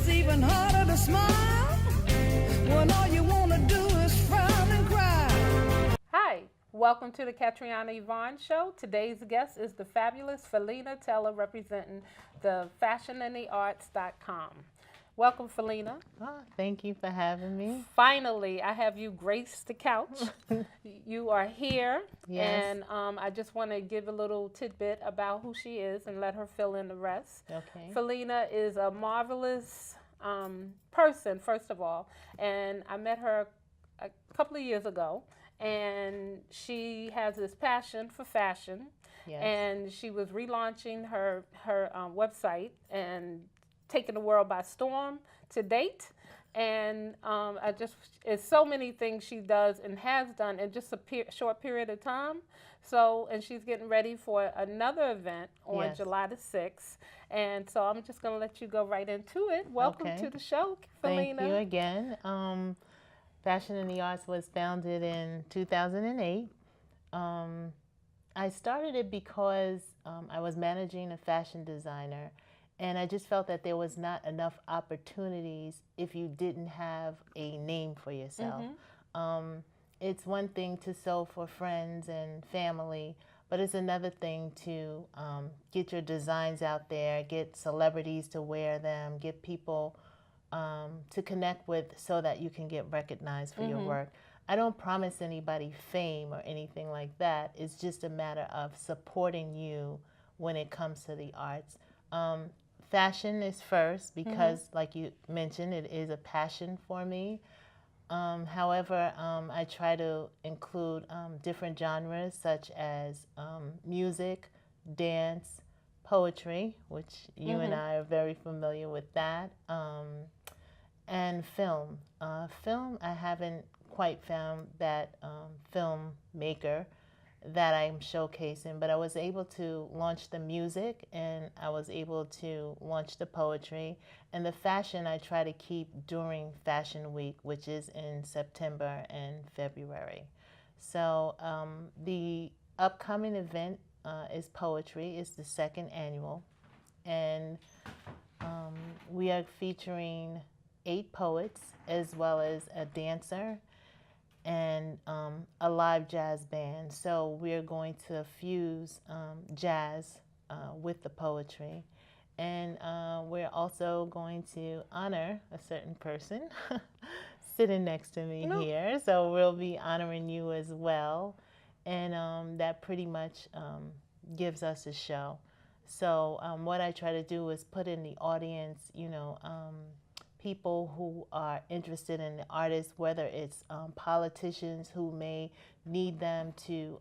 It's even harder to smile when all you want to do is frown and cry. Hi, welcome to the Ketriana Yvonne Show. Today's guest is the fabulous Philena Taylor, representing the fashionandthearts.com. Welcome, Philena. Oh, thank you for having me. Finally, I have you grace the couch. You are here, Yes. and I just want to give a little tidbit about who she is and let her fill in the rest. Okay. Philena is a marvelous person, first of all, and I met her a couple of years ago, and she has this passion for fashion, Yes. and she was relaunching her website and taking the world by storm to date. And it's so many things she does and has done in just a short period of time. So, and she's getting ready for another event on Yes. July the 6th. And so I'm just going to let you go right into it. Welcome Okay. to the show, Thank Philena. you again. Fashion and the Arts was founded in 2008. I started it because I was managing a fashion designer, and I just felt that there was not enough opportunities if you didn't have a name for yourself. It's one thing to sew for friends and family, but it's another thing to get your designs out there, get celebrities to wear them, get people to connect with so that you can get recognized for your work. I don't promise anybody fame or anything like that. It's just a matter of supporting you when it comes to the arts. Fashion is first because, like you mentioned, it is a passion for me. However, I try to include different genres such as music, dance, poetry, which you and I are very familiar with that, and film. Film, I haven't quite found that filmmaker that I'm showcasing, but I was able to launch the music and I was able to launch the poetry, and the fashion I try to keep during Fashion Week, which is in September and February. So the upcoming event is poetry. It's the second annual, and we are featuring 8 poets as well as a dancer and a live jazz band. So we're going to fuse jazz with the poetry. And we're also going to honor a certain person sitting next to me here. So we'll be honoring you as well. And that pretty much gives us a show. So what I try to do is put in the audience, people who are interested in the artists, whether it's politicians who may need them to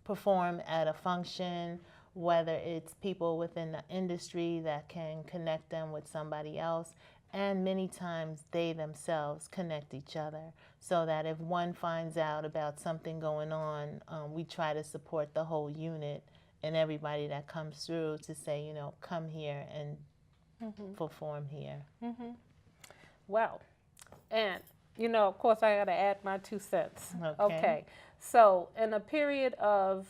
perform at a function, whether it's people within the industry that can connect them with somebody else, and many times they themselves connect each other, so that if one finds out about something going on, we try to support the whole unit and everybody that comes through to say, come here and perform here. Well, and of course, I got to add my 2 cents. Okay. So, in a period of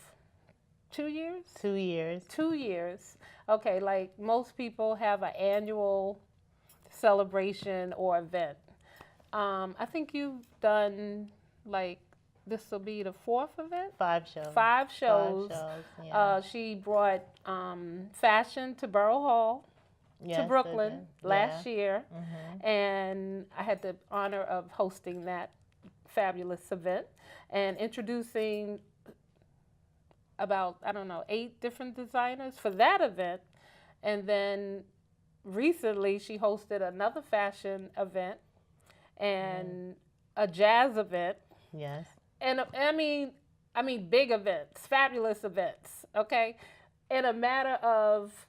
2 years? 2 years. 2 years. Okay, like most people have an annual celebration or event. I think you've done, like, this will be the 4th event? 5 shows. 5 shows. 5 shows, yeah. She brought fashion to Borough Hall. Yes, to Brooklyn last yeah. year, and I had the honor of hosting that fabulous event and introducing about, 8 different designers for that event. And then recently she hosted another fashion event and a jazz event. Yes. And I mean big events, fabulous events, okay? In a matter of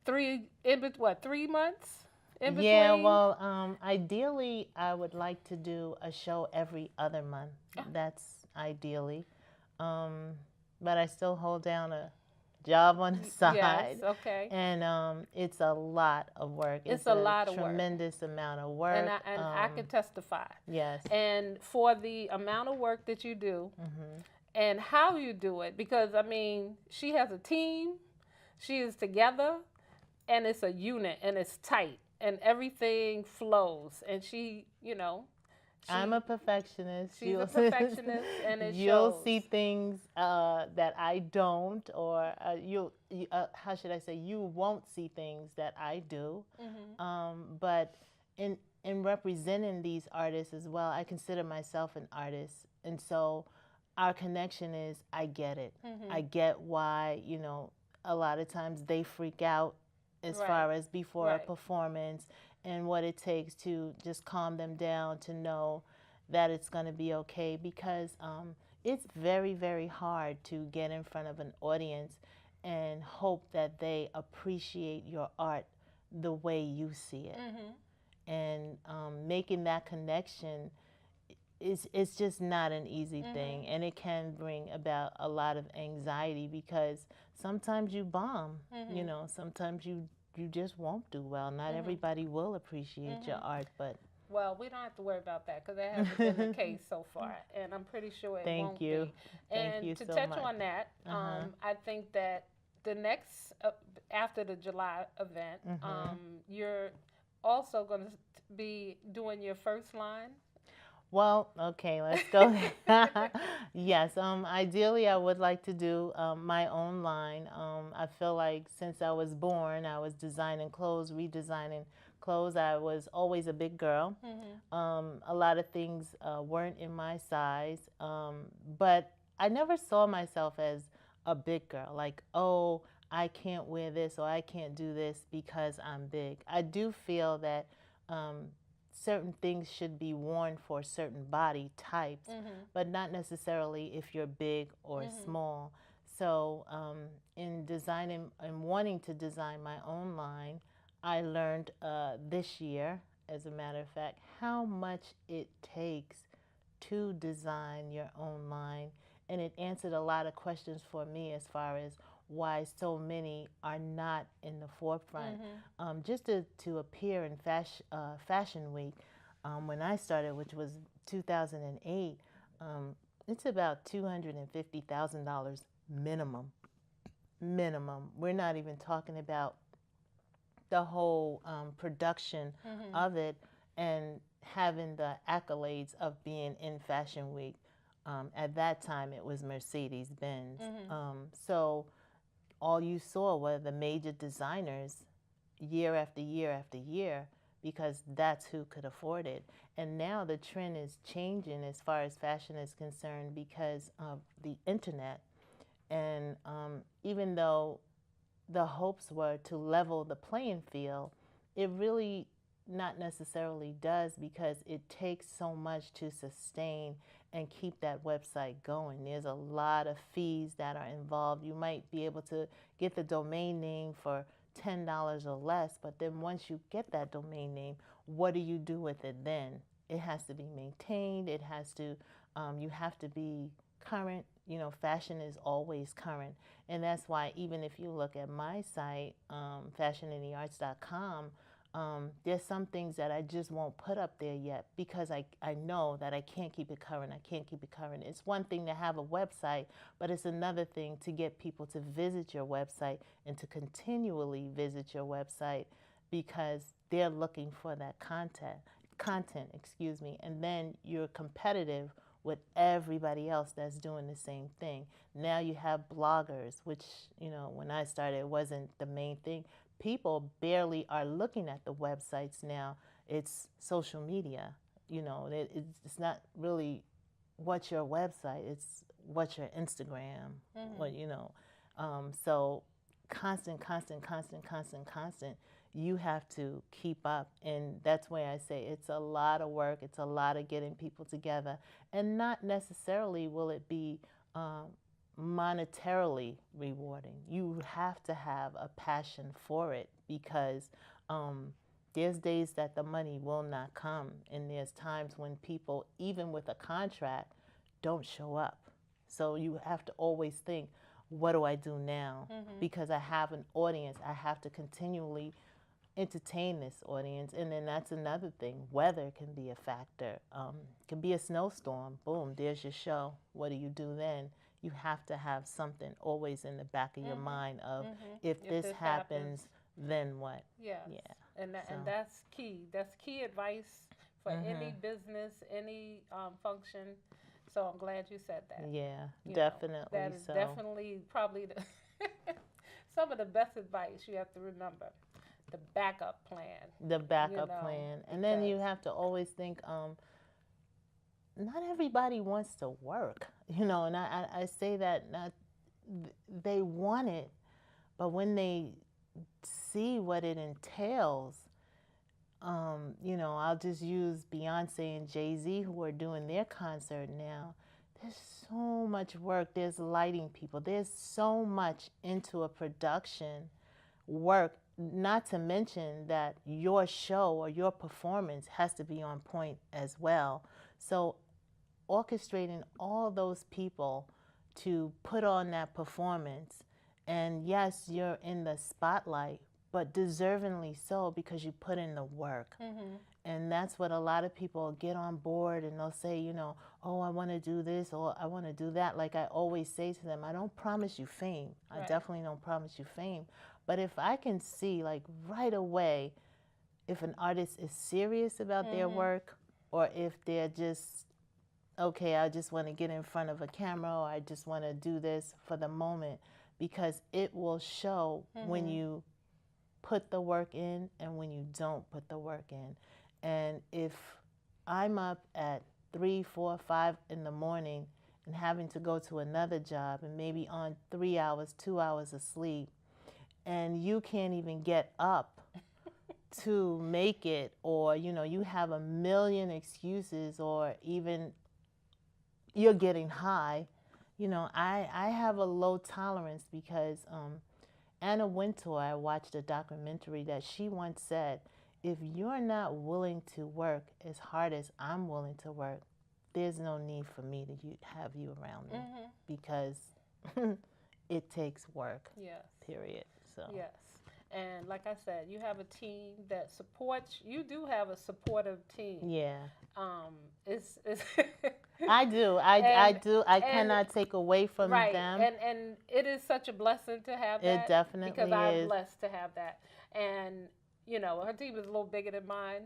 3 months in between? Yeah, well, ideally, I would like to do a show every other month. That's ideally. But I still hold down a job on the side. Yes, okay. And it's a lot of work. It's a lot of work. Tremendous amount of work. And I can testify. Yes. And for the amount of work that you do and how you do it, because, she has a team. She is together. and it's a unit and it's tight and everything flows. And she, I'm a perfectionist. she's a perfectionist, and it You'll shows. see things that I don't, or how should I say? You won't see things that I do. But in representing these artists as well, I consider myself an artist, and so our connection is I get it. I get why a lot of times they freak out as Right. far as before a Right. performance and what it takes to just calm them down to know that it's going to be okay, because it's very, very hard to get in front of an audience and hope that they appreciate your art the way you see it. And making that connection it's just not an easy thing, and it can bring about a lot of anxiety because sometimes you bomb. Sometimes you just won't do well. Not everybody will appreciate your art, but Well, we don't have to worry about that because that hasn't been the case so far, and I'm pretty sure it Thank won't you. be. Thank And you to so touch much. on that, I think that the next after the July event, you're also going to be doing your first line. Well, okay, let's go. Yes, ideally I would like to do my own line. I feel like since I was born, I was designing clothes, redesigning clothes. I was always a big girl. A lot of things weren't in my size, but I never saw myself as a big girl. Like, oh, I can't wear this or I can't do this because I'm big. I do feel that certain things should be worn for certain body types, but not necessarily if you're big or small. So in designing and wanting to design my own line, I learned this year, as a matter of fact, how much it takes to design your own line. And it answered a lot of questions for me as far as why so many are not in the forefront. Just to appear in Fashion Week, when I started, which was 2008, it's about $250,000 minimum. Minimum. We're not even talking about the whole production of it and having the accolades of being in Fashion Week. At that time, it was Mercedes-Benz. So all you saw were the major designers year after year after year, because that's who could afford it. And now the trend is changing as far as fashion is concerned because of the internet. And even though the hopes were to level the playing field, it really not necessarily does, because it takes so much to sustain and keep that website going. There's a lot of fees that are involved. You might be able to get the domain name for $10 or less, but then once you get that domain name, what do you do with it then? It has to be maintained. It has to, you have to be current. Fashion is always current. And that's why even if you look at my site, fashioninthearts.com, there's some things that I just won't put up there yet because I know that I can't keep it current. I can't keep it current. It's one thing to have a website, but it's another thing to get people to visit your website and to continually visit your website because they're looking for that content, and then you're competitive with everybody else that's doing the same thing. Now you have bloggers, which, when I started, it wasn't the main thing. People barely are looking at the websites now. It's social media. It's not really what's your website, it's what's your Instagram. So constant. You have to keep up, and that's why I say it's a lot of work. It's a lot of getting people together, and not necessarily will it be monetarily rewarding. You have to have a passion for it because there's days that the money will not come, and there's times when people, even with a contract, don't show up. So you have to always think, what do I do now? Because I have an audience. I have to continually entertain this audience. And then that's another thing. Weather can be a factor. It can be a snowstorm. Boom, there's your show. What do you do then? You have to have something always in the back of your mind of if this happens, then what? Yes. Yeah. And So. that's key. That's key advice for any Mhm. business, any function. So I'm glad you said that. Yeah, You know, definitely that is so. definitely probably some of the best advice you have to remember. The backup plan. The backup know, plan. And then you have to always think, not everybody wants to work, and I say that not, they want it, but when they see what it entails, I'll just use Beyonce and Jay-Z who are doing their concert now. There's so much work. There's lighting people. There's so much into a production work, not to mention that your show or your performance has to be on point as well. So orchestrating all those people to put on that performance, and yes, you're in the spotlight, but deservingly so because you put in the work. Mm-hmm. And that's what a lot of people get on board, and they'll say, oh, I want to do this or I want to do that. Like I always say to them, I don't promise you fame. Right. I definitely don't promise you fame. But if I can see like right away if an artist is serious about their work, or if they're just, okay, I just want to get in front of a camera, or I just want to do this for the moment, because it will show when you put the work in and when you don't put the work in. And if I'm up at 3, 4, 5 in the morning and having to go to another job and maybe on 3 hours, 2 hours of sleep, and you can't even get up to make it, or you have a million excuses, or even you're getting high, I have a low tolerance because Anna Wintour, I watched a documentary that she once said, if you're not willing to work as hard as I'm willing to work, there's no need for me to have you around me, because it takes work. Yes. Period. So. Yes. And like I said, you have a team that supports. You do have a supportive team. Yeah. It's I do. I do. I cannot take away from right. them. And it is such a blessing to have that. It definitely because is. I'm blessed to have that. And her team is a little bigger than mine,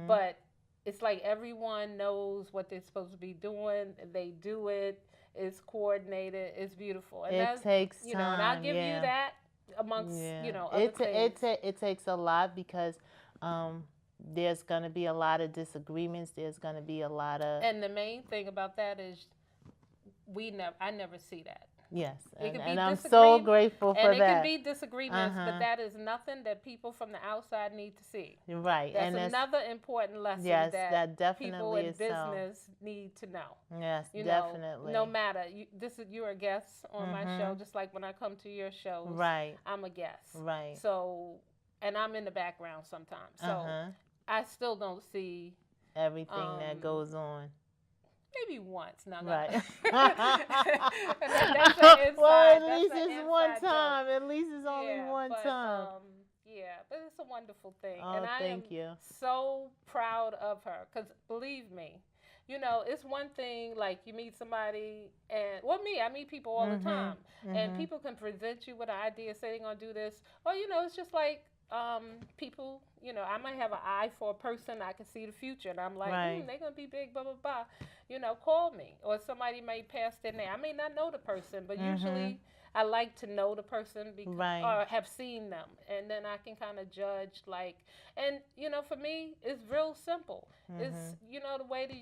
but it's like everyone knows what they're supposed to be doing. They do it. It's coordinated. It's beautiful. And it takes time. And I'll give you that amongst other things. It takes a lot, because there's going to be a lot of disagreements. There's going to be a lot of... And the main thing about that is I never see that. Yes, and I'm so grateful for that. And it can be disagreements, but that is nothing that people from the outside need to see. Right. That's another important lesson that definitely people in is business need to know. Yes, definitely. No matter, you're a guest on my show, just like when I come to your shows, right. I'm a guest. Right. So, and I'm in the background sometimes. So I still don't see everything that goes on. Maybe once. No, right. that's an inside, well, at least it's one time. Joke. At least it's only one time. But it's a wonderful thing. Oh, and I am so proud of her, because believe me, it's one thing, like you meet somebody, and I meet people all the time, and people can present you with an idea, say they're going to do this. Or, it's just like people, I might have an eye for a person, I can see the future, and I'm like, they're going to be big, blah, blah, blah. Call me. Or somebody may pass their name. I may not know the person, but usually I like to know the person or have seen them. And then I can kind of judge, and, for me, it's real simple. It's, the way that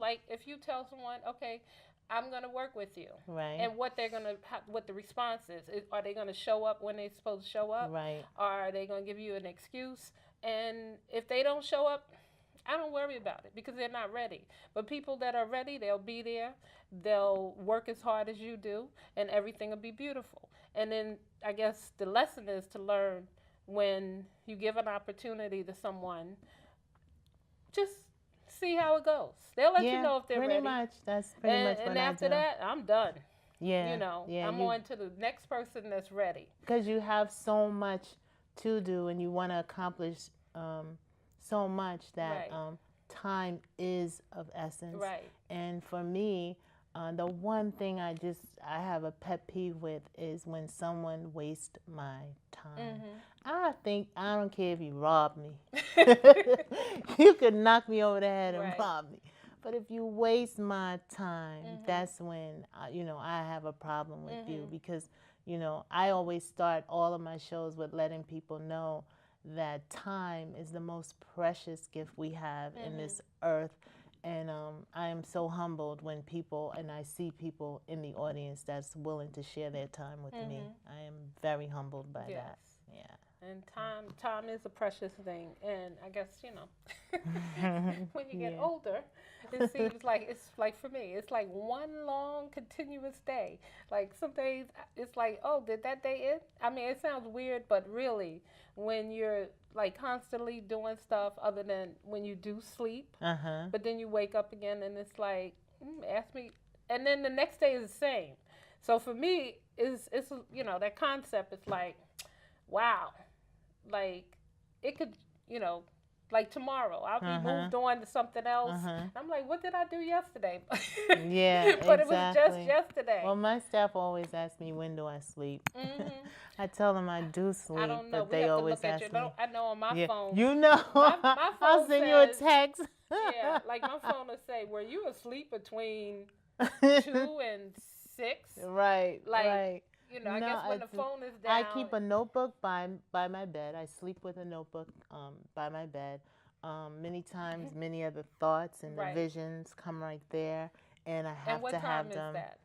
like if you tell someone, okay, I'm going to work with you. Right. And what the response is. Are they going to show up when they're supposed to show up? Right. Or are they going to give you an excuse? And if they don't show up, I don't worry about it, because they're not ready. But people that are ready, they'll be there. They'll work as hard as you do, and everything will be beautiful. And then I guess the lesson is to learn, when you give an opportunity to someone, just see how it goes. They'll let you know if they're ready. Pretty much. That's pretty much what I do. And after that, I'm done. Yeah. I'm on to the next person that's ready. Because you have so much to do, and you want to accomplish so much that time is of essence. Right. And for me, the one thing I have a pet peeve with is when someone wastes my time. Mm-hmm. I don't care if you rob me. You could knock me over the head and Right. rob me. But if you waste my time, Mm-hmm. that's when, I have a problem with you, Mm-hmm. because, I always start all of my shows with letting people know that time is the most precious gift we have in this earth. And I am so humbled when and I see people in the audience that's willing to share their time with me. I am very humbled by that. Yeah. And time is a precious thing. And I guess, when you get Yeah. older, it seems like it's like for me, it's like one long continuous day. Like some days it's like, oh, did that day end? I mean, it sounds weird, but really, when you're like constantly doing stuff other than when you do sleep, but then you wake up again and it's like, ask me, and then the next day is the same. So for me, it's that concept is like, wow, like it could, like tomorrow I'll be moved on to something else. I'm like, what did I do yesterday? Yeah, But exactly. it was just yesterday. Well, my staff always ask me, when do I sleep? I tell them I do sleep, I don't know. but We they have to always look at ask your. me. I know on my phone. You know, My I'll phone send you a says- text. Yeah, like my phone will say, were you asleep between 2 and 6? Right, Like, right. I No, guess when the it's- phone is down. I keep a notebook by my bed. I sleep with a notebook by my bed. Many times, many of the thoughts and the Right. visions come right there, and I And have what to time have is them that?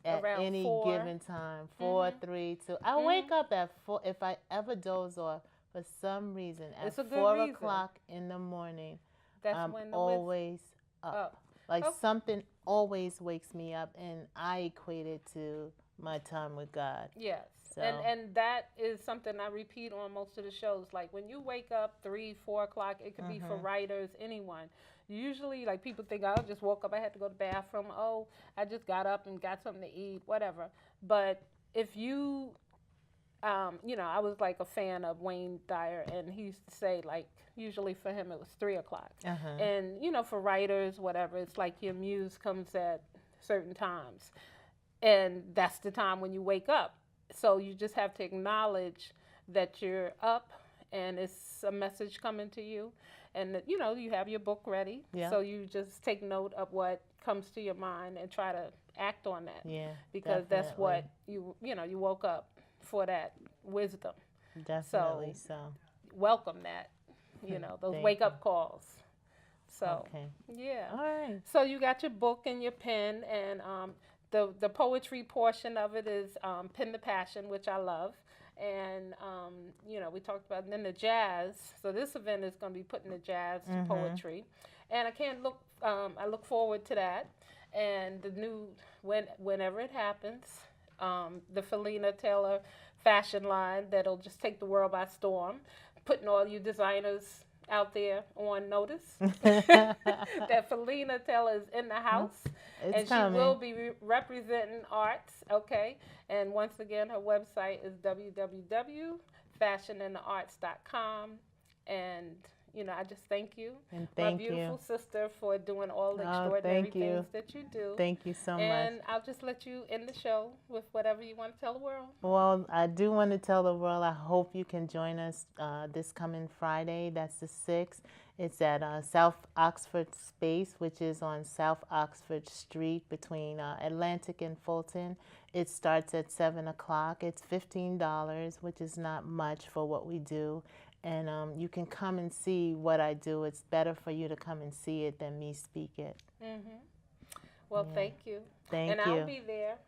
at Around any 4? given time. 4, 3, 2. I wake up at 4. If I ever doze off for some reason It's at a good 4 reason. o'clock in the morning, That's I'm when the always up. Like Oh. something always wakes me up, and I equate it to my time with God. Yes. So. And that is something I repeat on most of the shows. Like when you wake up 3, 4 o'clock, it could be for writers, anyone. Usually, like people think, I just woke up, I had to go to the bathroom. Oh, I just got up and got something to eat, whatever. But if you, I was like a fan of Wayne Dyer, and he used to say, like, usually for him it was 3 o'clock. And, for writers, whatever, it's like your muse comes at certain times. And that's the time when you wake up. So you just have to acknowledge that you're up and it's a message coming to you. And, you have your book ready. Yeah. So you just take note of what comes to your mind and try to act on that. Yeah, because that's what you woke up for, that wisdom. Definitely so. Welcome that, those Thank wake up calls. So, Okay. yeah. All right. So you got your book and your pen, and the poetry portion of it is Pen the Passion, which I love. And, we talked about, and then the jazz. So this event is going to be putting the jazz to poetry. And I look forward to that. And the new, whenever it happens, the Philena Taylor fashion line that'll just take the world by storm, putting all you designers out there on notice that Philena Taylor is in the house. It's and coming. She will be representing arts, okay? And once again, her website is www.fashioninthearts.com. And, I just thank you, And thank my beautiful you. sister, for doing all the Oh, extraordinary thank you. things that you do. Thank you so much. And I'll just let you end the show with whatever you want to tell the world. Well, I do want to tell the world, I hope you can join us this coming Friday. That's the 6th. It's at South Oxford Space, which is on South Oxford Street between Atlantic and Fulton. It starts at 7 o'clock. It's $15, which is not much for what we do. And you can come and see what I do. It's better for you to come and see it than me speak it. Well, thank you. Thank and you. I'll be there.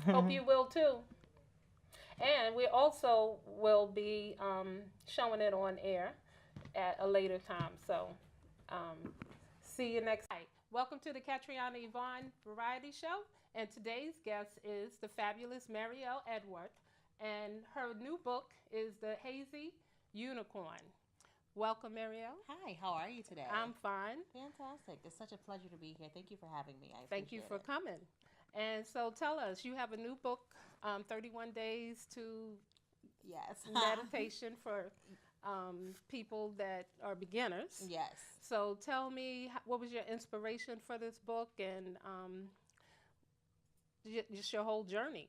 Hope you will too. And we also will be showing it on air at a later time. So see you next night. Welcome to the Ketriana Yvonne Variety Show. And today's guest is the fabulous Mirelle Edouard. And her new book is The Hazy Unicorn. Welcome, Mirelle. Hi, how are you today? I'm fine. Fantastic. It's such a pleasure to be here. Thank you for having me. I Thank you appreciate for coming. And so tell us, you have a new book, 31 Days to Yes. Meditation for people that are beginners. Yes. So tell me, what was your inspiration for this book and just your whole journey?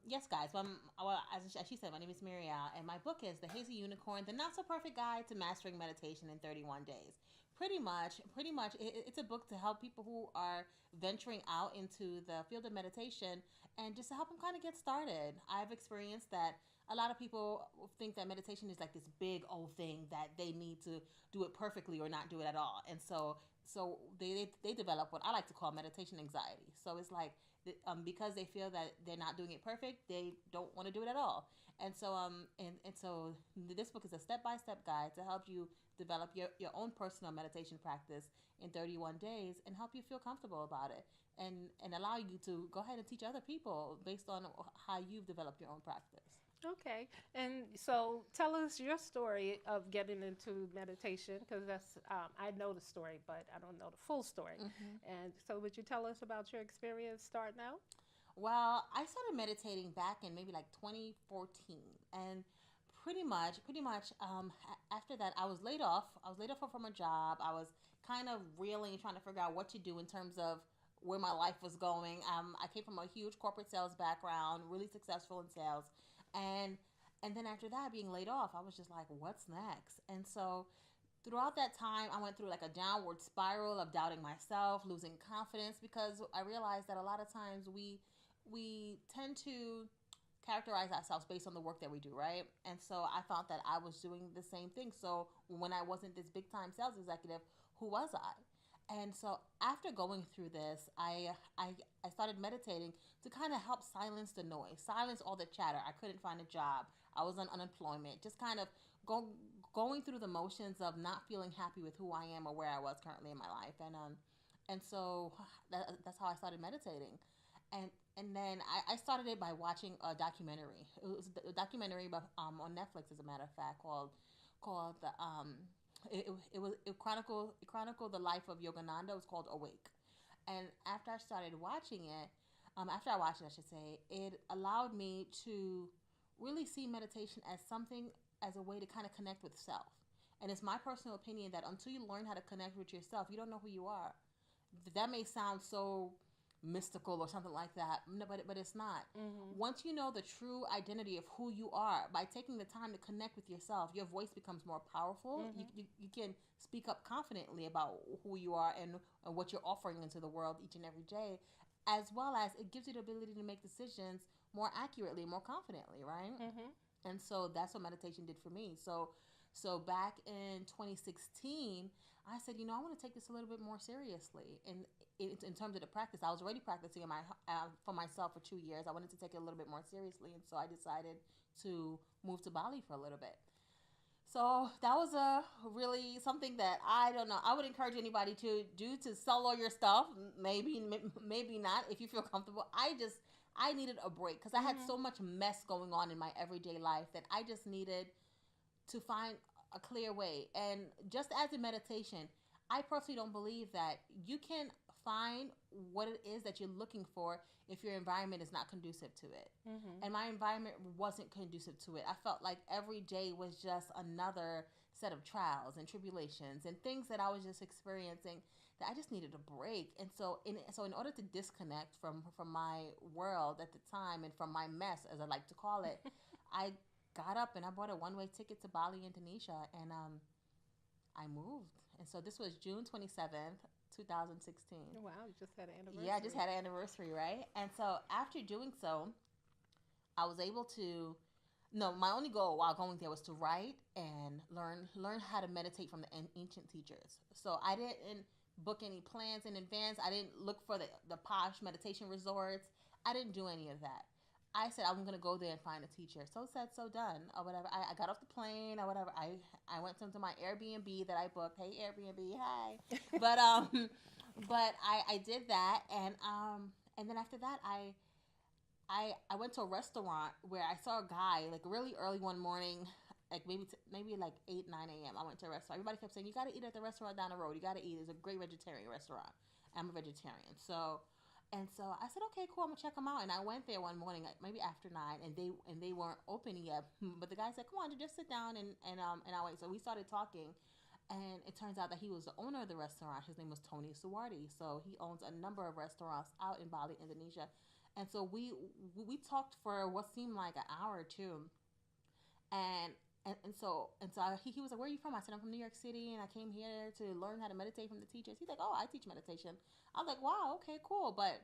Yes, guys. Well, as she said, my name is Mirelle, and my book is The Hazy Unicorn: The Not So Perfect Guide to Mastering Meditation in 31 Days. Pretty much, it's a book to help people who are venturing out into the field of meditation, and just to help them kind of get started. I've experienced that a lot of people think that meditation is like this big old thing that they need to do it perfectly or not do it at all, and so they develop what I like to call meditation anxiety. So it's like because they feel that they're not doing it perfect, they don't want to do it at all. And so this book is a step-by-step guide to help you develop your own personal meditation practice in 31 days and help you feel comfortable about it, and allow you to go ahead and teach other people based on how you've developed your own practice. Okay, and so tell us your story of getting into meditation, because that's I know the story, but I don't know the full story. And so, would you tell us about your experience starting out? Well, I started meditating back in maybe like 2014, and pretty much, after that, I was laid off. I was laid off from a job. I was kind of reeling, trying to figure out what to do in terms of where my life was going. I came from a huge corporate sales background, really successful in sales, and and then after that, being laid off, I was just like, what's next? And so throughout that time, I went through like a downward spiral of doubting myself, losing confidence, because I realized that a lot of times we tend to characterize ourselves based on the work that we do, right? And so I thought that I was doing the same thing. So when I wasn't this big time sales executive, who was I? And so after going through this, I started meditating to kind of help silence the noise, silence all the chatter. I couldn't find a job. I was on unemployment, just kind of going through the motions of not feeling happy with who I am or where I was currently in my life. And so that's how I started meditating. And then I started it by watching a documentary. It was a documentary on Netflix, as a matter of fact, called the it chronicled the life of Yogananda. It was called Awake. And after I started watching it, after I watched it, I should say, it allowed me to really see meditation as something, as a way to kind of connect with self. And it's my personal opinion that until you learn how to connect with yourself, you don't know who you are. That may sound so mystical or something like that, no, but it's not. Once you know the true identity of who you are, by taking the time to connect with yourself, your voice becomes more powerful. You can speak up confidently about who you are, and what you're offering into the world each and every day, as well as it gives you the ability to make decisions more accurately, more confidently, right? And so that's what meditation did for me. So back in 2016, I said, I want to take this a little bit more seriously. And in terms of the practice, I was already practicing for myself for 2 years. I wanted to take it a little bit more seriously, and so I decided to move to Bali for a little bit. So that was a really something that I don't know. I would encourage anybody to do, to sell all your stuff. Maybe not if you feel comfortable. I needed a break because I had so much mess going on in my everyday life that I just needed to find a clear way. And just as in meditation, I personally don't believe that you can find what it is that you're looking for if your environment is not conducive to it. And my environment wasn't conducive to it. I felt like every day was just another set of trials and tribulations and things that I was just experiencing, that I just needed a break. And so in order to disconnect from my world at the time, and from my mess, as I like to call it, I got up and I bought a one-way ticket to Bali, Indonesia, and I moved. And so this was June 27th, 2016. Wow, you just had an anniversary. Yeah, I just had an anniversary, right? And so after doing so, I was able to, no, my only goal while going there was to write and learn how to meditate from the ancient teachers. So I didn't book any plans in advance. I didn't look for the posh meditation resorts. I didn't do any of that. I said I'm gonna go there and find a teacher. So said, so done, or whatever. I got off the plane or whatever. I went into my Airbnb that I booked. Hey Airbnb, hi. But I did that, and then after that I went to a restaurant where I saw a guy like really early one morning, like maybe like 8-9 a.m. I went to a restaurant. Everybody kept saying, you got to eat at the restaurant down the road. You got to eat. It's a great vegetarian restaurant. I'm a vegetarian, so I said, okay, cool, I'm gonna check them out. And I went there one morning, like maybe after 9, and they weren't open yet. But the guy said, come on, just sit down and I'll wait. So we started talking, and it turns out that he was the owner of the restaurant. His name was Tony Suwardi. So he owns a number of restaurants out in Bali, Indonesia. And so we talked for what seemed like an hour or two, and he was like, "Where are you from?" I said, "I'm from New York City, and I came here to learn how to meditate from the teachers." He's like, "Oh, I teach meditation." I was like, "Wow, okay, cool," but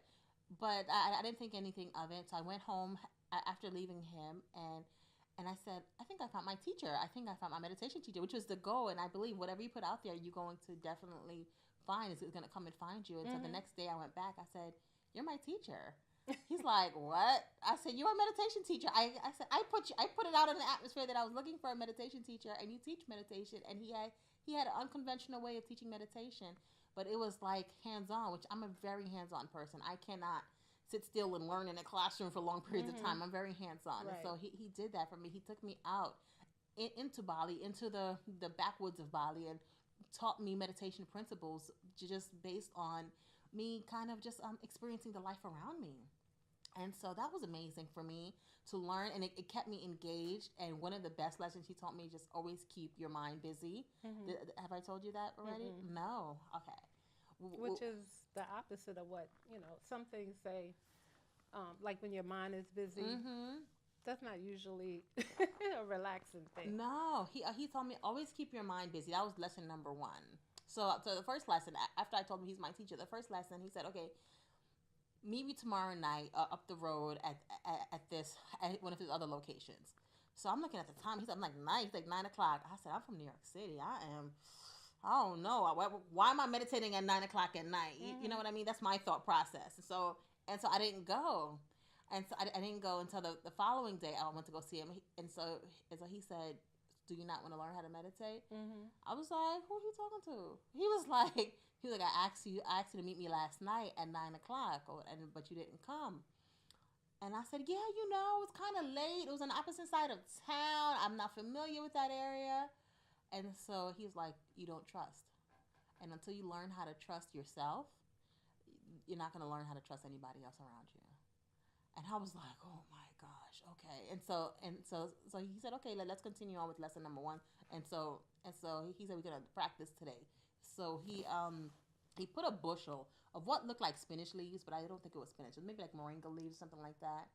I didn't think anything of it. So I went home after leaving him, and I said, "I think I found my teacher. I think I found my meditation teacher," which was the goal. And I believe whatever you put out there, you're going to definitely find is going to come and find you. And so the next day I went back. I said, "You're my teacher." He's like, "What?" I said, "You're a meditation teacher." I said, I put it out in the atmosphere that I was looking for a meditation teacher, and you teach meditation. And he had an unconventional way of teaching meditation, but it was like hands-on, which I'm a very hands-on person. I cannot sit still and learn in a classroom for long periods of time. I'm very hands-on. Right. And so he did that for me. He took me out into Bali, into the backwoods of Bali, and taught me meditation principles just based on me kind of just experiencing the life around me. And so that was amazing for me to learn, and it kept me engaged. And one of the best lessons he taught me, just always keep your mind busy. Have I told you that already? No. Okay. Which is the opposite of what, some things say, like when your mind is busy. That's not usually a relaxing thing. No, he told me always keep your mind busy. That was lesson number 1. So the first lesson, after I told him he's my teacher, the first lesson he said, "Okay, meet me tomorrow night up the road at one of his other locations." So I'm looking at the time. I'm like 9. He's like 9 o'clock. I said, "I'm from New York City. I don't know. Why am I meditating at 9 o'clock at night?" You know what I mean? That's my thought process. So I didn't go. And so I didn't go until the following day. I went to go see him. And so he said, "Do you not want to learn how to meditate?" I was like, "Who are you talking to?" He was like, "I asked you to meet me last night at 9 o'clock, but you didn't come." And I said, "Yeah, it was kind of late. It was on the opposite side of town. I'm not familiar with that area." And so he's like, "You don't trust. And until you learn how to trust yourself, you're not going to learn how to trust anybody else around you." And I was like, "Oh my gosh, okay." And so he said, "Okay, let's continue on with lesson number 1." And so he said, "We're gonna practice today." So he put a bushel of what looked like spinach leaves, but I don't think it was spinach. It was maybe like moringa leaves, something like that.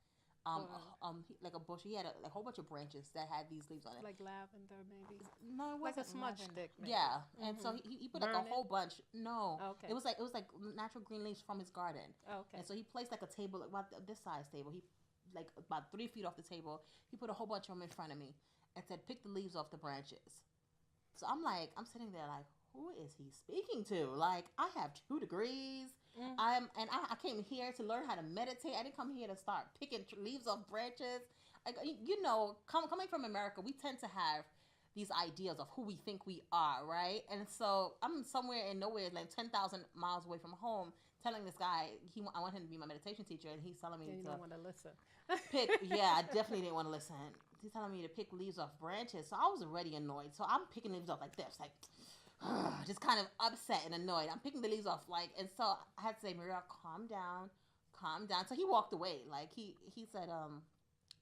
Like a bushel. He had a whole bunch of branches that had these leaves on it. Like lavender, maybe. No, it wasn't Like a smudge lavender. stick, maybe. Yeah, and so he put like a whole bunch. No, Okay. it was like natural green leaves from his garden. Okay. And so he placed like a table, like about this size table. He like about 3 feet off the table. He put a whole bunch of them in front of me and said, "Pick the leaves off the branches." So I'm sitting there like, who is he speaking to? Like, I have 2 degrees. I came here to learn how to meditate. I didn't come here to start picking leaves off branches. Like, coming from America, we tend to have these ideas of who we think we are, right? And so I'm somewhere in nowhere, like 10,000 miles away from home, telling this guy I want him to be my meditation teacher, and he's telling me You don't want to listen. pick. Yeah, I definitely didn't want to listen. He's telling me to pick leaves off branches, so I was already annoyed. So I'm picking leaves off like this, like just kind of upset and annoyed. I'm picking the leaves off, and so I had to say, "Mirelle, calm down." So he walked away. Like he said,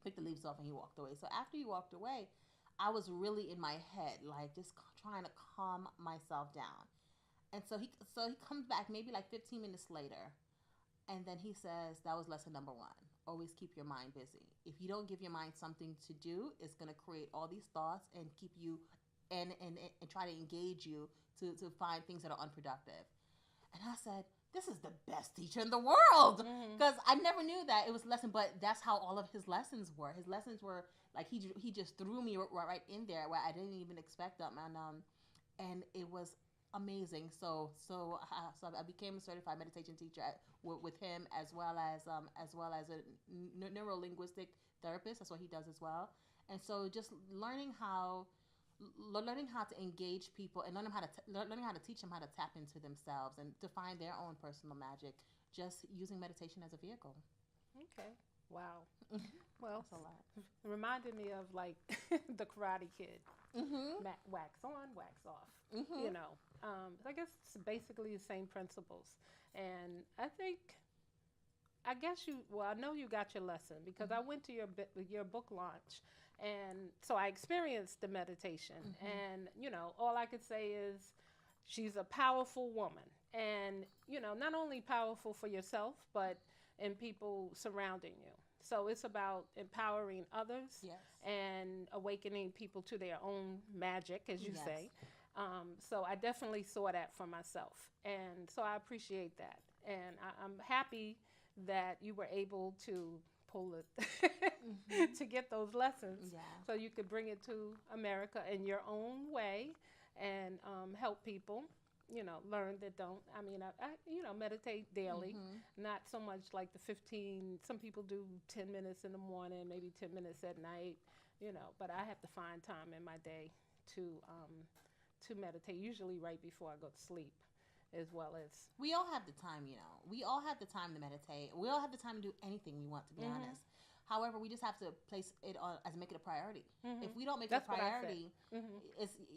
pick the leaves off, and he walked away. So after he walked away, I was really in my head, like just trying to calm myself down. And so he comes back maybe like 15 minutes later, and then he says, "That was lesson number 1. Always keep your mind busy. If you don't give your mind something to do, it's going to create all these thoughts and keep you and try to engage you to find things that are unproductive." And I said, "This is the best teacher in the world," because I never knew that it was a lesson, but that's how all of his lessons were. His lessons were like he just threw me right in there where I didn't even expect them, and it was amazing. So I became a certified meditation teacher with him, as well as a neuro-linguistic therapist. That's what he does as well. And so just learning how to engage people and learning how to teach them how to tap into themselves and to find their own personal magic, just using meditation as a vehicle. Okay. Wow. Well, That's a lot. it reminded me of like the Karate Kid. Wax on, wax off. I guess it's basically the same principles. And I know you got your lesson because I went to your book launch, and so I experienced the meditation. And all I could say is she's a powerful woman, and not only powerful for yourself, but in people surrounding you. So it's about empowering others Yes. and awakening people to their own magic, as you Yes. say. So I definitely saw that for myself, and so I appreciate that, and I'm happy that you were able to pull it to get those lessons, Yeah. so you could bring it to America in your own way and help people. Learn that don't. I mean, I meditate daily, not so much like the 15. Some people do 10 minutes in the morning, maybe 10 minutes at night. But I have to find time in my day to meditate. Usually right before I go to sleep, as well as. We all have the time, We all have the time to meditate. We all have the time to do anything we want, to be honest. However, we just have to place it on as make it a priority. If we don't make That's it a priority,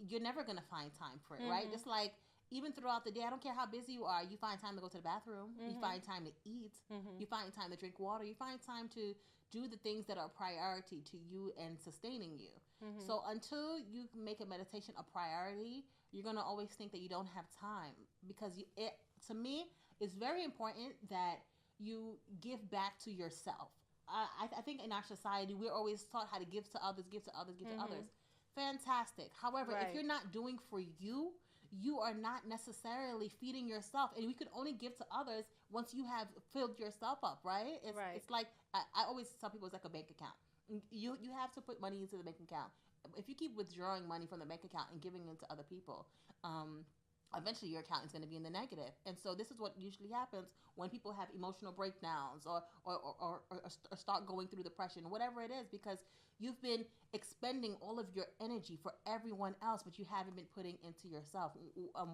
you're never gonna find time for it, right? Just like even throughout the day, I don't care how busy you are, you find time to go to the bathroom, you find time to eat, you find time to drink water, you find time to do the things that are a priority to you and sustaining you. So until you make a meditation a priority, you're gonna always think that you don't have time, because to me, it's very important that you give back to yourself. I think in our society, we're always taught how to give to others, give to others, give to others. Fantastic. However, if you're not doing for you, you are not necessarily feeding yourself. And we can only give to others once you have filled yourself up, right? It's like, I always tell people it's like a bank account. You have to put money into the bank account. If you keep withdrawing money from the bank account and giving it to other people, eventually your account is going to be in the negative. And so this is what usually happens when people have emotional breakdowns or start going through depression, whatever it is, because you've been expending all of your energy for everyone else, but you haven't been putting into yourself.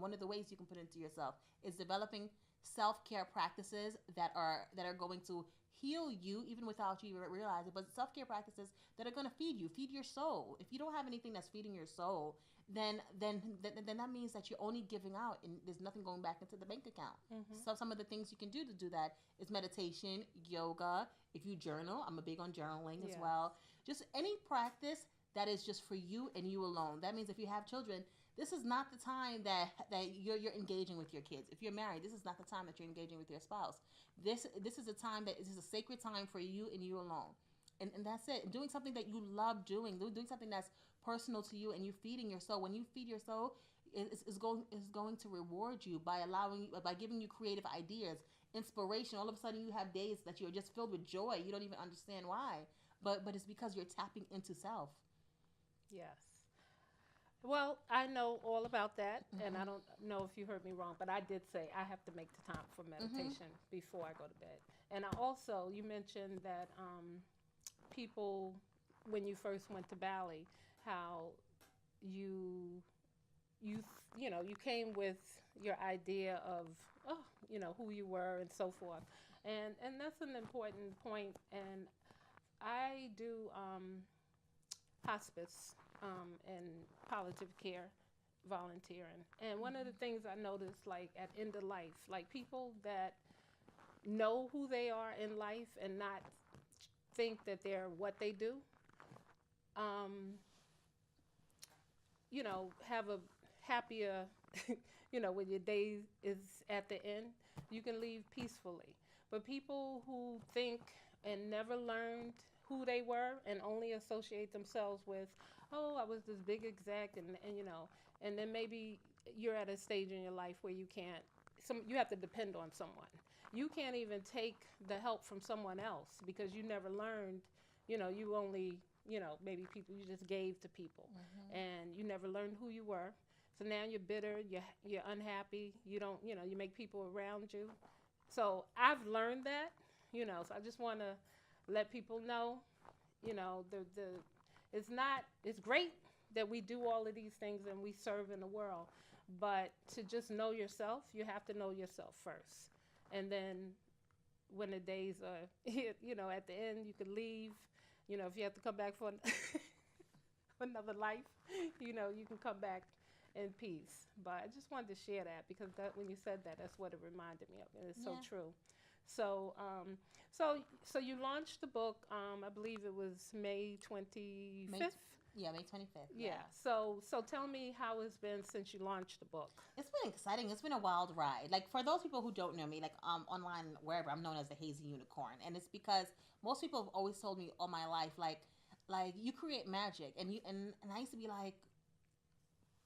One of the ways you can put into yourself is developing self-care practices that are going to heal you even without you even realizing, but self-care practices that are going to feed your soul. If you don't have anything that's feeding your soul, then that means that you're only giving out and there's nothing going back into the bank account. So some of the things you can do to do that is meditation, yoga. If you journal, I'm a big on journaling as well. Just any practice that is just for you and you alone. That means if you have children, this is not the time that you're engaging with your kids. If you're married, this is not the time that you're engaging with your spouse. This is a time that is a sacred time for you and you alone. And that's it. Doing something that you love doing something that's personal to you, and you're feeding your soul. When you feed your soul, is going to reward you by giving you creative ideas, inspiration. All of a sudden, you have days that you're just filled with joy. You don't even understand why, but it's because you're tapping into self. Yes. Well, I know all about that, and I don't know if you heard me wrong, but I did say I have to make the time for meditation before I go to bed. And you mentioned that people, when you first went to Bali, how you came with your idea of who you were and so forth, and that's an important point. And I do hospice and palliative care volunteering, and one of the things I noticed, like at end of life, like people that know who they are in life and not think that they're what they do, have a happier, when your day is at the end, you can leave peacefully. But people who think and never learned who they were and only associate themselves with, oh, I was this big exec, and then maybe you're at a stage in your life where you have to depend on someone. You can't even take the help from someone else because you never learned, you only, maybe people you just gave to people, and you never learned who you were. So now you're bitter, you're unhappy, you don't, you make people around you. So I've learned that, so I just want to let people know, it's great that we do all of these things and we serve in the world, but to just know yourself, you have to know yourself first. And then when the days are, at the end, you can leave, if you have to come back for another life, you can come back in peace. But I just wanted to share that because when you said that, that's what it reminded me of, and it's so true. So, so you launched the book. I believe it was May 25th. Yeah, May 25th. Yeah. So tell me how it's been since you launched the book. It's been exciting. It's been a wild ride. Like, for those people who don't know me, like, online, wherever, I'm known as the Hazy Unicorn. And it's because most people have always told me all my life, like you create magic. And I used to be like,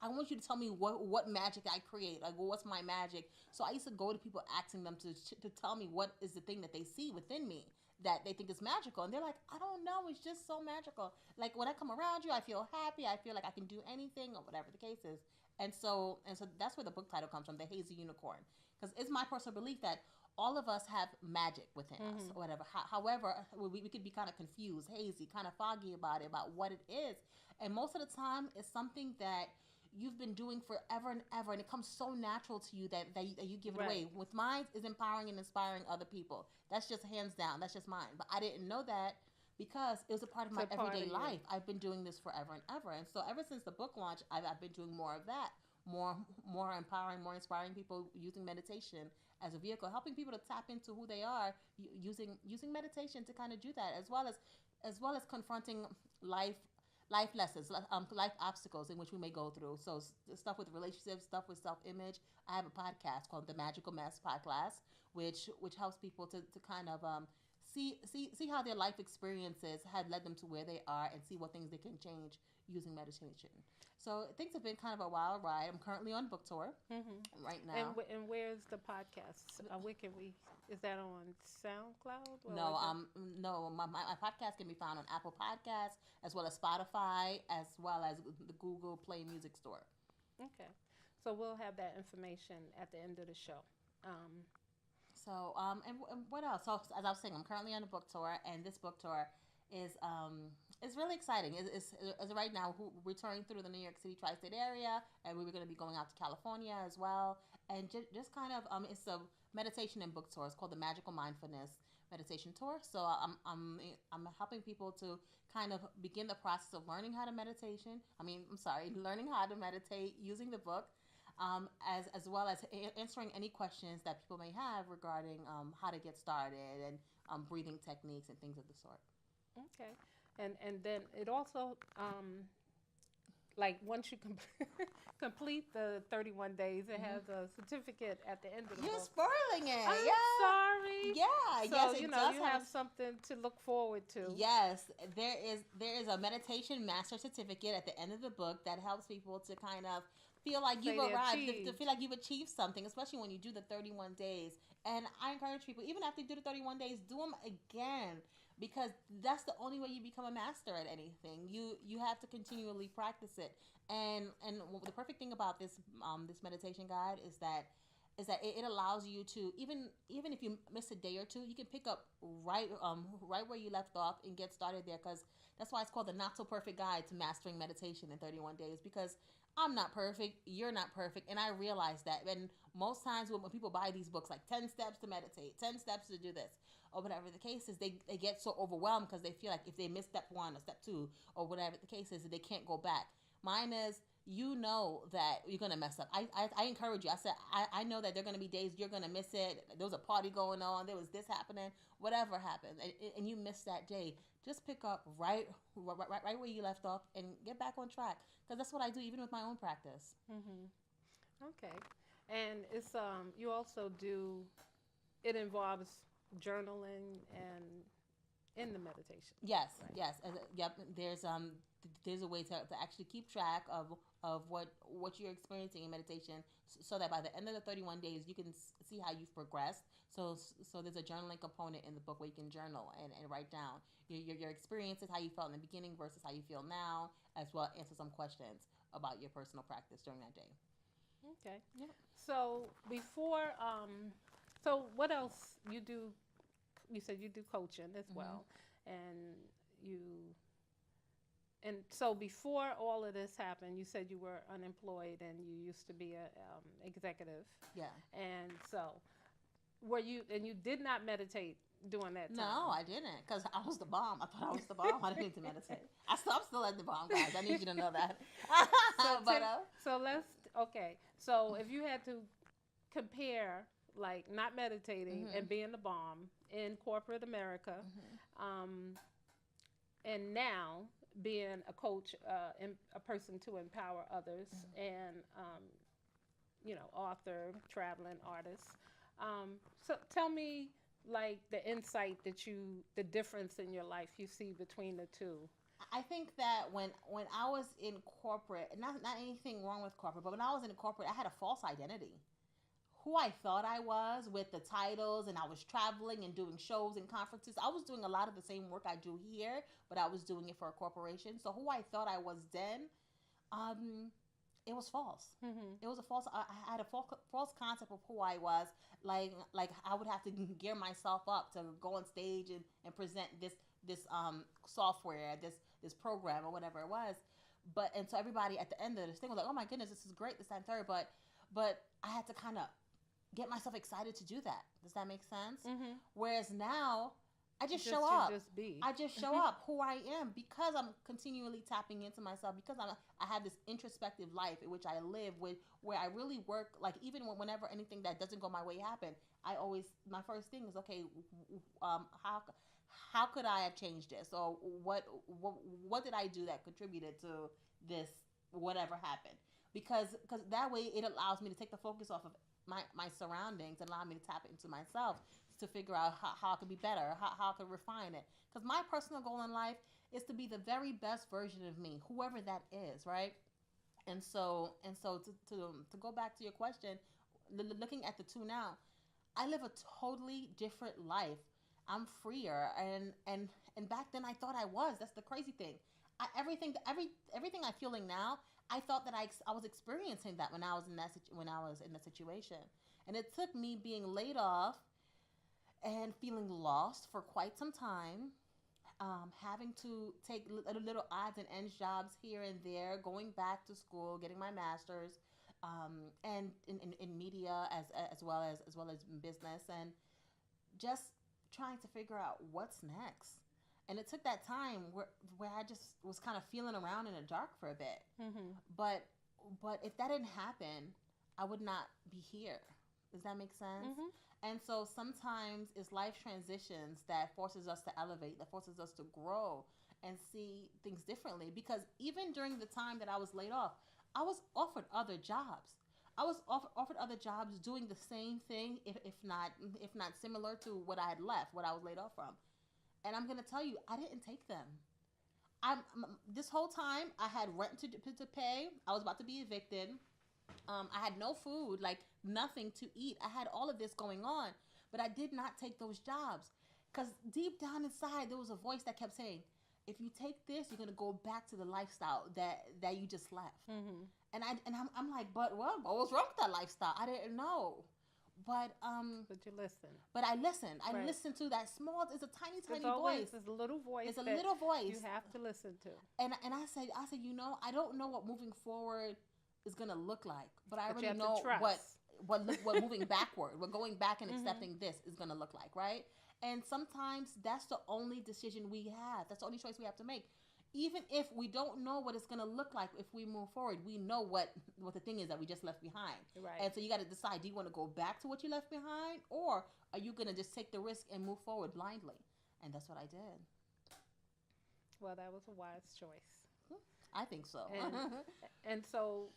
I want you to tell me what magic I create. Like, what's my magic? So I used to go to people asking them to tell me what is the thing that they see within me that they think is magical. And they're like, I don't know. It's just so magical. Like, when I come around you, I feel happy. I feel like I can do anything or whatever the case is. And so that's where the book title comes from, The Hazy Unicorn. Because it's my personal belief that all of us have magic within us or whatever. However, we could be kind of confused, hazy, kind of foggy about it, about what it is. And most of the time, it's something that you've been doing forever and ever, and it comes so natural to you that you give it away. With mine is empowering and inspiring other people. That's just hands down. That's just mine. But I didn't know that because it was a part of my everyday life. I've been doing this forever and ever. And so ever since the book launch, I've been doing more of that. More empowering, more inspiring people using meditation as a vehicle, helping people to tap into who they are using meditation to kind of do that, as well as confronting life lessons, life obstacles in which we may go through. So stuff with relationships, stuff with self-image. I have a podcast called The Magical Mess Podcast, which helps people to kind of see how their life experiences had led them to where they are, and see what things they can change using meditation. So things have been kind of a wild ride. I'm currently on book tour right now. And where's the podcast? Where can we? Is that on SoundCloud? No, my podcast can be found on Apple Podcasts, as well as Spotify, as well as the Google Play Music Store. Okay, so we'll have that information at the end of the show. And what else? So as I was saying, I'm currently on a book tour, and this book tour is really exciting. It's right now we're touring through the New York City tri-state area, and we were going to be going out to California as well. And just kind of it's a meditation and book tour. It's called the Magical Mindfulness Meditation Tour. So I'm helping people to kind of begin the process of learning how to learning how to meditate using the book. As well as answering any questions that people may have regarding how to get started, and breathing techniques and things of the sort. Okay, and then it also like once you complete the 31 days, it has a certificate at the end of the book. You're spoiling it. I'm sorry. Yeah. So yes, you have something to look forward to. Yes, there is a meditation master certificate at the end of the book that helps people to kind of feel like you've arrived, to feel like you've achieved something, especially when you do the 31 days. And I encourage people, even after you do the 31 days, do them again, because that's the only way you become a master at anything. You have to continually practice it. And the perfect thing about this meditation guide is that it allows you to, even if you miss a day or two, you can pick up right where you left off and get started there, because that's why it's called the Not So Perfect Guide to Mastering Meditation in 31 Days, because I'm not perfect, you're not perfect, and I realize that. And most times when people buy these books, like 10 steps to meditate, 10 steps to do this, or whatever the case is, they get so overwhelmed because they feel like if they miss step 1 or step 2 or whatever the case is, they can't go back. Mine is, that you're going to mess up. I encourage you. I said, I know that there are going to be days you're going to miss it. There was a party going on. There was this happening. Whatever happened, and you missed that day, just pick up right where you left off and get back on track. Because that's what I do even with my own practice. Okay. And it's you also do, it involves journaling and in the meditation. Yes, right? yes. Yep. There's a way to actually keep track of what you're experiencing in meditation, so that by the end of the 31 days you can see how you've progressed. So there's a journaling component in the book where you can journal and write down your experiences, how you felt in the beginning versus how you feel now, as well as answer some questions about your personal practice during that day. Okay. Yeah. So before, so what else you do? You said you do coaching as well, and so before all of this happened, you said you were unemployed and you used to be a executive. Yeah. And so, you did not meditate during that time? No, I didn't, because I was the bomb. I thought I was the bomb. I didn't need to meditate. I'm still at the bomb, guys. I need you to know that. So if you had to compare, like, not meditating and being the bomb in corporate America, and now, being a coach, a person to empower others, and author, traveling artist. So tell me, like, the insight the difference in your life you see between the two. I think that when I was in corporate, not anything wrong with corporate, but when I was in corporate, I had a false identity. Who I thought I was with the titles, and I was traveling and doing shows and conferences. I was doing a lot of the same work I do here, but I was doing it for a corporation. So who I thought I was then, it was false. It was a false. I had a false concept of who I was. Like I would have to gear myself up to go on stage and present this software, this program or whatever it was. And so everybody at the end of this thing was like, oh my goodness, this is great, this, that, and third. But I had to kind of get myself excited to do that. Does that make sense? Whereas now, I just show up. Just be. I just show up who I am because I'm continually tapping into myself, because I have this introspective life in which I live with, where I really work, like even whenever anything that doesn't go my way happen, my first thing is, okay, how could I have changed this? Or what did I do that contributed to this, whatever happened? Because that way it allows me to take the focus off of my surroundings and allow me to tap into myself to figure out how I could be better, how I could refine it. Because my personal goal in life is to be the very best version of me, whoever that is, right? And so to go back to your question, looking at the two now, I live a totally different life. I'm freer, and back then I thought I was. That's the crazy thing. Everything I'm feeling now, I thought that I was experiencing that when I was in that situation, and it took me being laid off and feeling lost for quite some time, having to take little odds and ends jobs here and there, going back to school, getting my master's, and in media as well as in business, and just trying to figure out what's next. And it took that time where I just was kind of feeling around in the dark for a bit. But if that didn't happen, I would not be here. Does that make sense? And so sometimes it's life transitions that forces us to elevate, that forces us to grow and see things differently. Because even during the time that I was laid off, I was offered other jobs. I was offered other jobs doing the same thing, if not similar to what I had left, what I was laid off from. And I'm gonna tell you, I didn't take them. This whole time I had rent to pay. I was about to be evicted. I had no food, like nothing to eat. I had all of this going on, but I did not take those jobs because deep down inside there was a voice that kept saying, "If you take this, you're gonna go back to the lifestyle that you just left." And I'm like, but what was wrong with that lifestyle? I didn't know. But you listen. But I listened. I Right. listened to that small. It's a tiny Always voice. this little voice. It's a that little voice. you have to listen to. And I said, I don't know what moving forward is gonna look like, but I But you already have to know trust. what moving backward, what going back and accepting this is gonna look like, right? And sometimes that's the only decision we have. That's the only choice we have to make. Even if we don't know what it's going to look like if we move forward, we know what the thing is that we just left behind. Right. And so you got to decide, do you want to go back to what you left behind, or are you going to just take the risk and move forward blindly? And that's what I did. Well, that was a wise choice. I think so. And so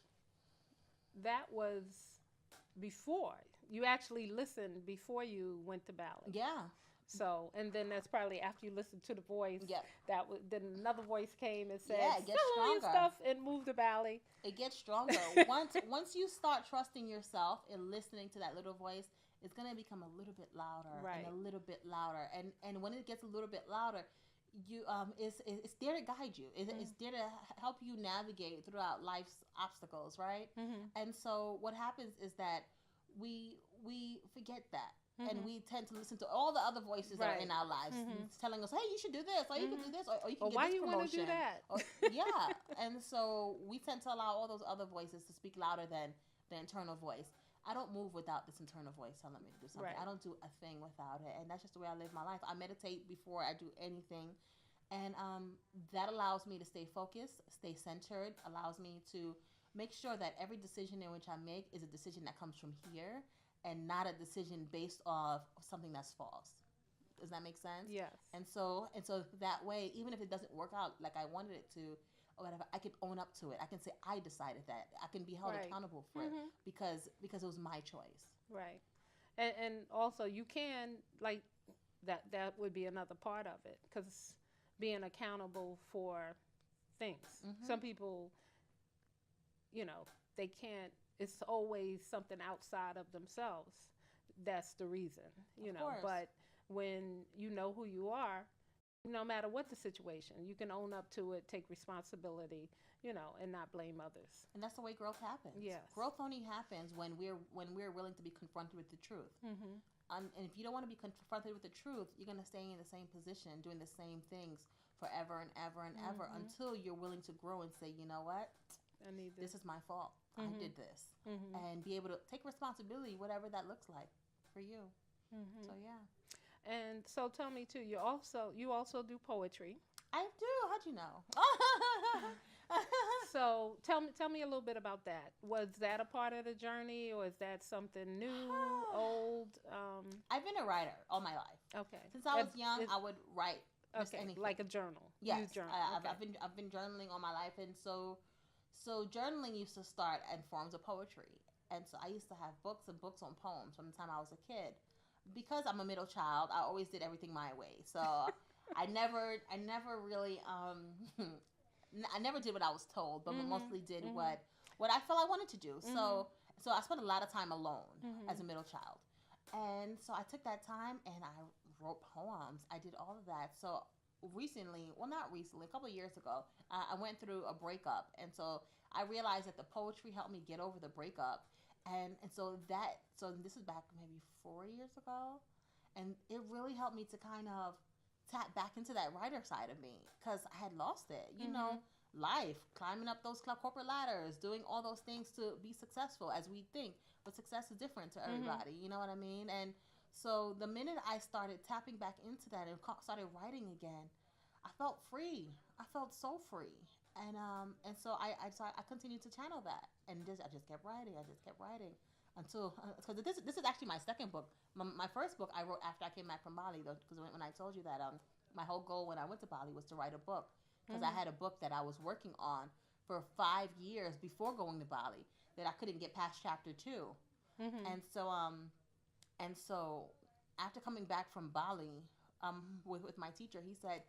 that was before. You actually listened before you went to ballet. Yeah. So, and then that's probably after you listened to the voice. Yep. Then another voice came and said, Yeah, it gets "Sell all your stronger. stuff and move to ballet." It gets stronger. Once you start trusting yourself and listening to that little voice, it's going to become a little bit louder Right. and a little bit louder. And when it gets a little bit louder, you it's there to guide you. It's there to help you navigate throughout life's obstacles, right? And so what happens is that we forget that. And we tend to listen to all the other voices that are in our lives, telling us, "Hey, you should do this, or you can do this, or you can get why this you want to promotion." do that? Yeah, and so we tend to allow all those other voices to speak louder than the internal voice. I don't move without this internal voice telling me to do something. Right. I don't do a thing without it, and that's just the way I live my life. I meditate before I do anything, and that allows me to stay focused, stay centered, allows me to make sure that every decision in which I make is a decision that comes from here, and not a decision based off something that's false. Does that make sense? Yes. And so that way, even if it doesn't work out like I wanted it to, or whatever, I can own up to it. I can say I decided that. I can be held Right. accountable for it because it was my choice. Right. And also you can, like, that would be another part of it, because being accountable for things. Some people, you know, they can't, it's always something outside of themselves. That's the reason, you Of know. course. But when you know who you are, no matter what the situation, you can own up to it, take responsibility, you know, and not blame others. And that's the way growth happens. Yes. Growth only happens when we're willing to be confronted with the truth. And if you don't want to be confronted with the truth, you're going to stay in the same position, doing the same things forever and ever and ever until you're willing to grow and say, you know what? I need This is my fault. I did this. And be able to take responsibility, whatever that looks like for you. So, yeah. And so tell me too, you also do poetry. I do. How'd you know? So tell me a little bit about that. Was that a part of the journey, or is that something new, old? I've been a writer all my life. Okay. Since I was young, I would write just Okay, anything. like a journal. Yes, You journal. Okay. I've been journaling all my life, and so journaling used to start in forms of poetry, and so I used to have books and books on poems from the time I was a kid. Because I'm a middle child, I always did everything my way. So I never really I never did what I was told, but mostly did what I felt I wanted to do. So I spent a lot of time alone as a middle child, and so I took that time and I wrote poems. I did all of that. So recently, well, not recently, a couple of years ago, I went through a breakup, and so I realized that the poetry helped me get over the breakup. And so this is back maybe 4 years ago, and it really helped me to kind of tap back into that writer side of me, because I had lost it. You know, life, climbing up those corporate ladders, doing all those things to be successful as we think, but success is different to everybody. You know what I mean? And so the minute I started tapping back into that and started writing again, I felt free. I felt so free. And so I continued to channel that, and I just kept writing. Until because this is actually my second book. My first book I wrote after I came back from Bali, though, because when I told you that my whole goal when I went to Bali was to write a book, because I had a book that I was working on for 5 years before going to Bali that I couldn't get past chapter 2, and so after coming back from Bali, with my teacher, he said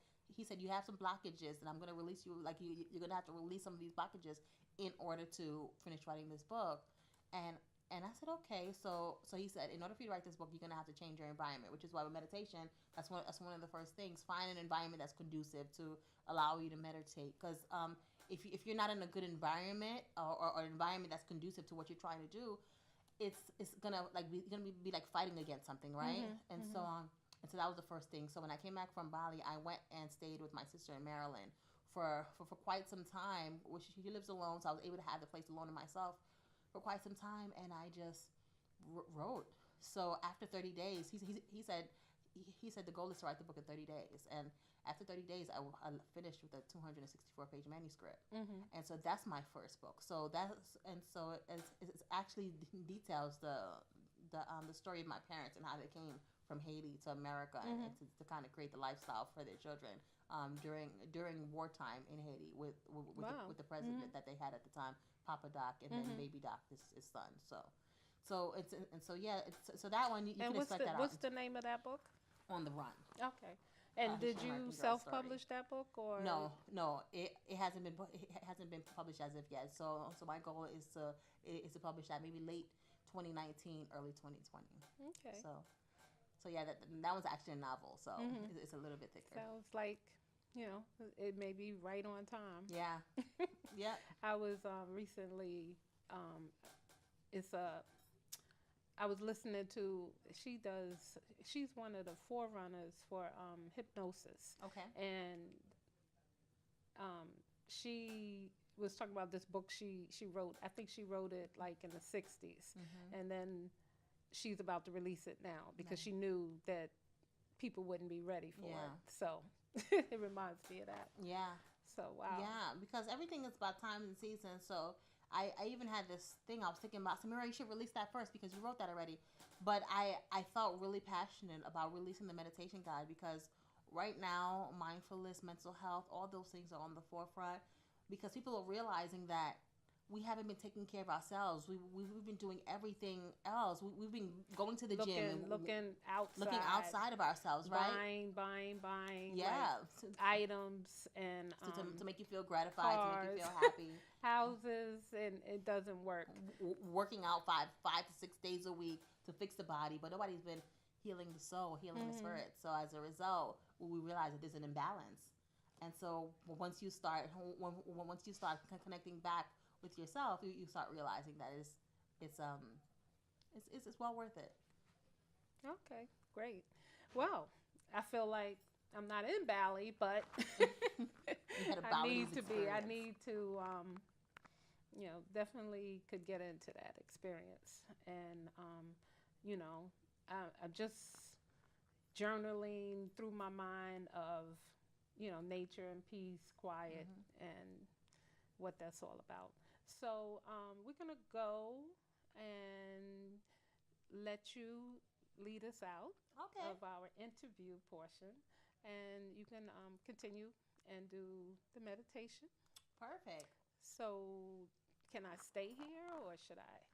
you have some blockages, and I'm going to release you. Like you're going to have to release some of these blockages in order to finish writing this book. And I said, okay. So he said, in order for you to write this book, you're going to have to change your environment, which is why with meditation, that's one of the first things. Find an environment that's conducive to allow you to meditate. Because if you're not in a good environment or an environment that's conducive to what you're trying to do, it's gonna be like fighting against something, right? And so that was the first thing. So when I came back from Bali, I went and stayed with my sister in Maryland for quite some time. Which she lives alone, so I was able to have the place alone to myself for quite some time, and I just wrote. So after 30 days, he said the goal is to write the book in 30 days, and after 30 days, I finished with a 264-page manuscript, and so that's my first book. So it actually details the story of my parents and how they came from Haiti to America and to kind of create the lifestyle for their children during wartime in Haiti with the president that they had at the time, Papa Doc, and then Baby Doc, his son. So that one you can expect that. What's the name of that book? On the Run. Okay. And did you self-publish that book, or no? It hasn't been published as of yet. So my goal is to publish that maybe late 2019, early 2020. Okay. So yeah, that one's actually a novel, so it's a little bit thicker. Sounds like, it may be right on time. Yeah. Yeah. I was recently, I was listening to, she's one of the forerunners for hypnosis. Okay. And she was talking about this book she wrote. I think she wrote it like in the 60s. And then she's about to release it now because she knew that people wouldn't be ready for it. So it reminds me of that. Yeah. So, wow. Yeah, because everything is about time and season. So I even had this thing I was thinking about. So, Mirelle, you should release that first because you wrote that already. But I felt really passionate about releasing the meditation guide because right now, mindfulness, mental health, all those things are on the forefront because people are realizing that we haven't been taking care of ourselves. We've been doing everything else. We've been going to the gym and looking outside of ourselves, right? Buying, Yeah, items and to make you feel gratified, cars, to make you feel happy. houses, and it doesn't work. Working out 5 to 6 days a week to fix the body, but nobody's been healing the soul, healing the spirit. So as a result, we realize that there's an imbalance. And so once you start connecting back with yourself, you start realizing that it's well worth it. Okay, great. Well, I feel like I'm not in Bali, but I need to be. I need to, definitely could get into that experience. And, I'm just journaling through my mind of, nature and peace, quiet, and what that's all about. So we're going to go and let you lead us out of our interview portion. And you can continue and do the meditation. Perfect. So can I stay here or should I?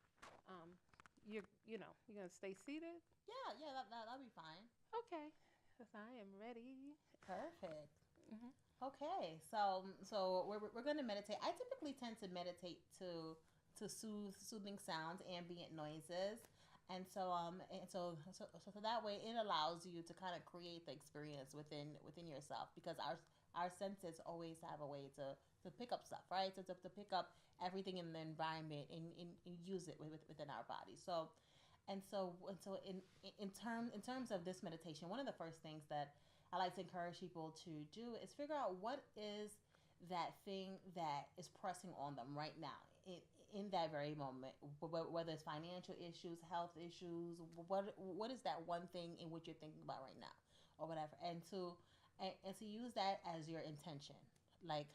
You're going to stay seated? Yeah, that'll be fine. Okay, because I am ready. Perfect. Okay, so we're going to meditate. I typically tend to meditate to soothing sounds, ambient noises, and so that way it allows you to kind of create the experience within yourself because our senses always have a way to pick up stuff, right? So to pick up everything in the environment and use it within our body. So in terms of this meditation, one of the first things that I like to encourage people to do is figure out what is that thing that is pressing on them right now in that very moment, whether it's financial issues, health issues, what is that one thing in which you're thinking about right now or whatever, and to use that as your intention, like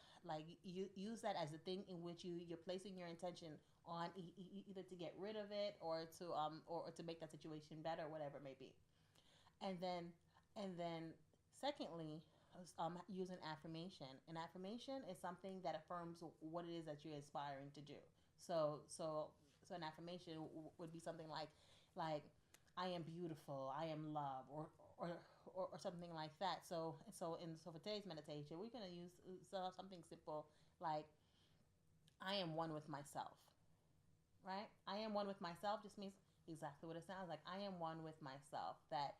you use that as the thing in which you're placing your intention on, either to get rid of it or to make that situation better, whatever it may be, and then secondly, use an affirmation. An affirmation is something that affirms what it is that you're aspiring to do. So an affirmation would be something like I am beautiful, I am love, or something like that. So for today's meditation, we're gonna use something simple like I am one with myself. Right? I am one with myself just means exactly what it sounds like. I am one with myself. That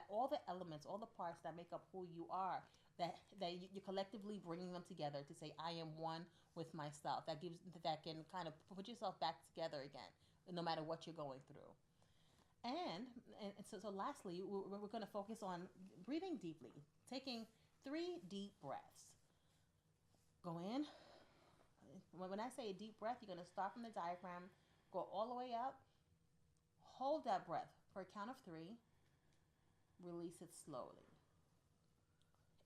all the elements, all the parts that make up who you are, that you're collectively bringing them together to say I am one with myself. That can kind of put yourself back together again, no matter what you're going through. And so lastly, we're going to focus on breathing deeply, taking 3 deep breaths. Go in. When I say a deep breath, you're going to start from the diaphragm, go all the way up, hold that breath for a count of 3, release it slowly.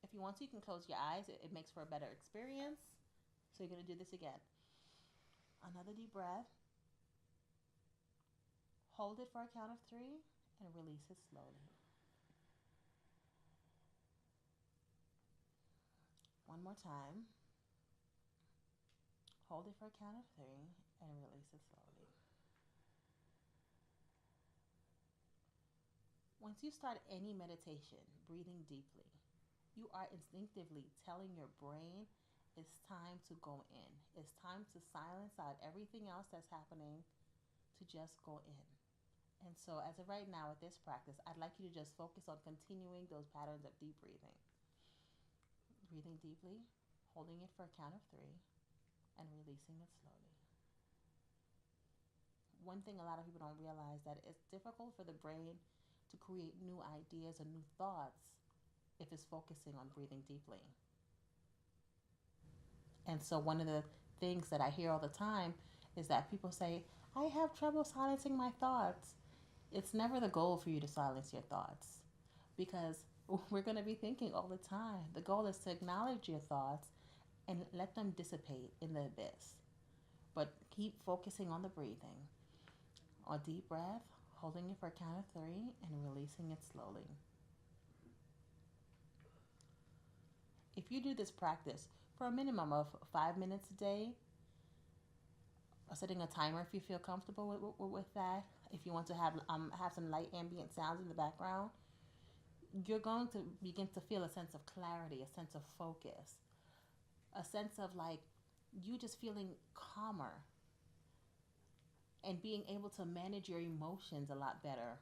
If you want to, you can close your eyes. It makes for a better experience. So you're going to do this again. Another deep breath. Hold it for a count of 3 and release it slowly. One more time. Hold it for a count of 3 and release it slowly. Once you start any meditation, breathing deeply, you are instinctively telling your brain it's time to go in. It's time to silence out everything else that's happening to just go in. And so as of right now with this practice, I'd like you to just focus on continuing those patterns of deep breathing. Breathing deeply, holding it for a count of 3, and releasing it slowly. One thing a lot of people don't realize that it's difficult for the brain to create new ideas or new thoughts if it's focusing on breathing deeply. And so one of the things that I hear all the time is that people say, I have trouble silencing my thoughts. It's never the goal for you to silence your thoughts because we're going to be thinking all the time. The goal is to acknowledge your thoughts and let them dissipate in the abyss. But Keep focusing on the breathing. A deep breath, holding it for a count of 3 and releasing it slowly. If you do this practice for a minimum of 5 minutes a day, or setting a timer if you feel comfortable with that, if you want to have some light ambient sounds in the background, you're going to begin to feel a sense of clarity, a sense of focus, a sense of like you just feeling calmer and being able to manage your emotions a lot better,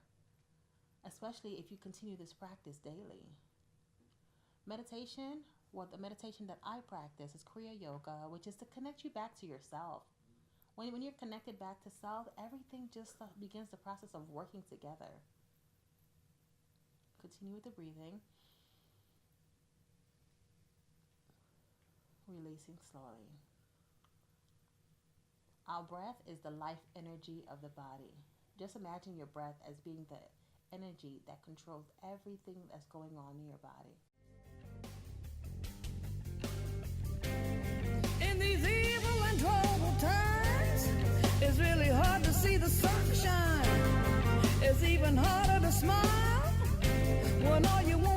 especially if you continue this practice daily. Meditation, well, the meditation that I practice is Kriya Yoga, which is to connect you back to yourself. When you're connected back to self, everything just begins the process of working together. Continue with the breathing. Releasing slowly. Our breath is the life energy of the body. Just imagine your breath as being the energy that controls everything that's going on in your body. In these evil and troubled times, it's really hard to see the sunshine. It's even harder to smile when all you want